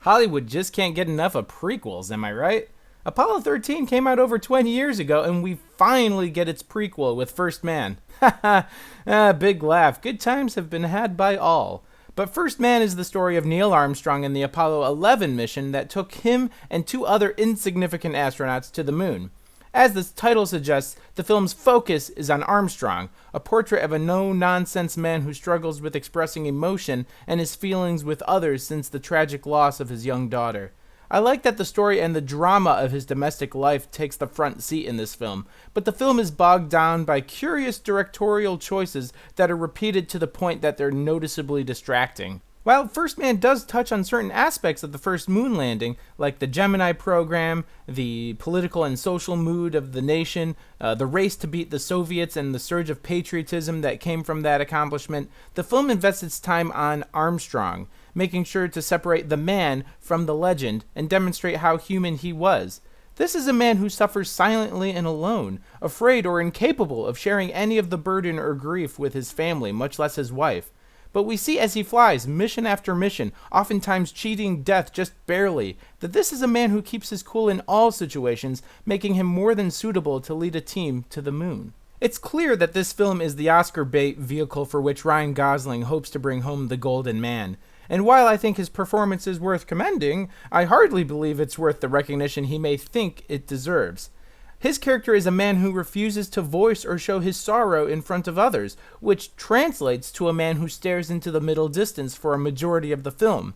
Hollywood just can't get enough of prequels, am I right? Apollo 13 came out over 20 years ago, and we finally get its prequel with First Man. Haha, big laugh. Good times have been had by all. But First Man is the story of Neil Armstrong and the Apollo 11 mission that took him and 2 other insignificant astronauts to the moon. As the title suggests, the film's focus is on Armstrong, a portrait of a no-nonsense man who struggles with expressing emotion and his feelings with others since the tragic loss of his young daughter. I like that the story and the drama of his domestic life takes the front seat in this film, but the film is bogged down by curious directorial choices that are repeated to the point that they're noticeably distracting. While First Man does touch on certain aspects of the first moon landing, like the Gemini program, the political and social mood of the nation, the race to beat the Soviets, and the surge of patriotism that came from that accomplishment, the film invests its time on Armstrong, making sure to separate the man from the legend and demonstrate how human he was. This is a man who suffers silently and alone, afraid or incapable of sharing any of the burden or grief with his family, much less his wife. But we see as he flies, mission after mission, oftentimes cheating death just barely, that this is a man who keeps his cool in all situations, making him more than suitable to lead a team to the moon. It's clear that this film is the Oscar bait vehicle for which Ryan Gosling hopes to bring home the Golden Man. And while I think his performance is worth commending, I hardly believe it's worth the recognition he may think it deserves. His character is a man who refuses to voice or show his sorrow in front of others, which translates to a man who stares into the middle distance for a majority of the film.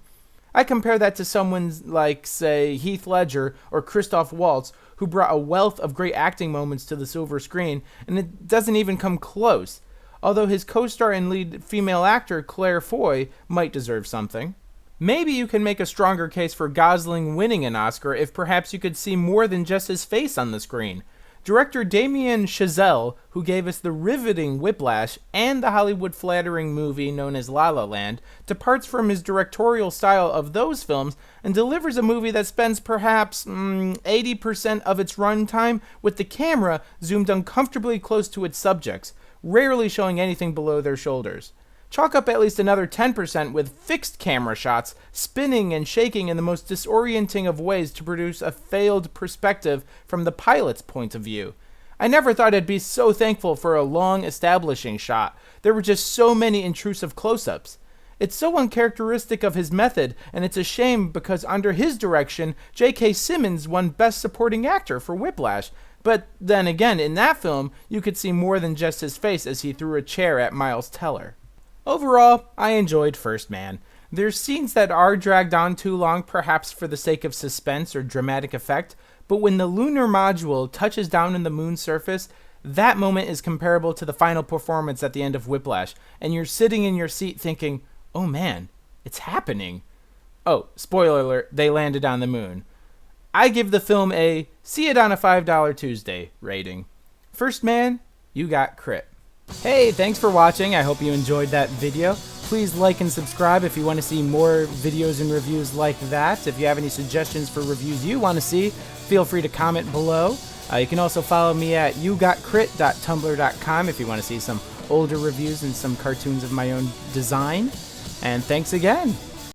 I compare that to someone like, say, Heath Ledger or Christoph Waltz, who brought a wealth of great acting moments to the silver screen, and it doesn't even come close. Although his co-star and lead female actor Claire Foy might deserve something. Maybe you can make a stronger case for Gosling winning an Oscar if perhaps you could see more than just his face on the screen. Director Damien Chazelle, who gave us the riveting Whiplash and the Hollywood-flattering movie known as La La Land, departs from his directorial style of those films and delivers a movie that spends perhaps 80% of its runtime with the camera zoomed uncomfortably close to its subjects, rarely showing anything below their shoulders. Chalk up at least another 10% with fixed camera shots, spinning and shaking in the most disorienting of ways to produce a failed perspective from the pilot's point of view. I never thought I'd be so thankful for a long establishing shot. There were just so many intrusive close-ups. It's so uncharacteristic of his method, and it's a shame because under his direction, J.K. Simmons won Best Supporting Actor for Whiplash. But then again, in that film, you could see more than just his face as he threw a chair at Miles Teller. Overall, I enjoyed First Man. There's scenes that are dragged on too long, perhaps for the sake of suspense or dramatic effect, but when the lunar module touches down in the moon's surface, that moment is comparable to the final performance at the end of Whiplash, and you're sitting in your seat thinking, oh man, it's happening. Oh, spoiler alert, they landed on the moon. I give the film a see it on a $5 Tuesday rating. First Man, you got crit. Hey, thanks for watching. I hope you enjoyed that video. Please like and subscribe if you want to see more videos and reviews like that. If you have any suggestions for reviews you want to see, feel free to comment below. You can also follow me at YouGotCrit.tumblr.com if you want to see some older reviews and some cartoons of my own design. And thanks again.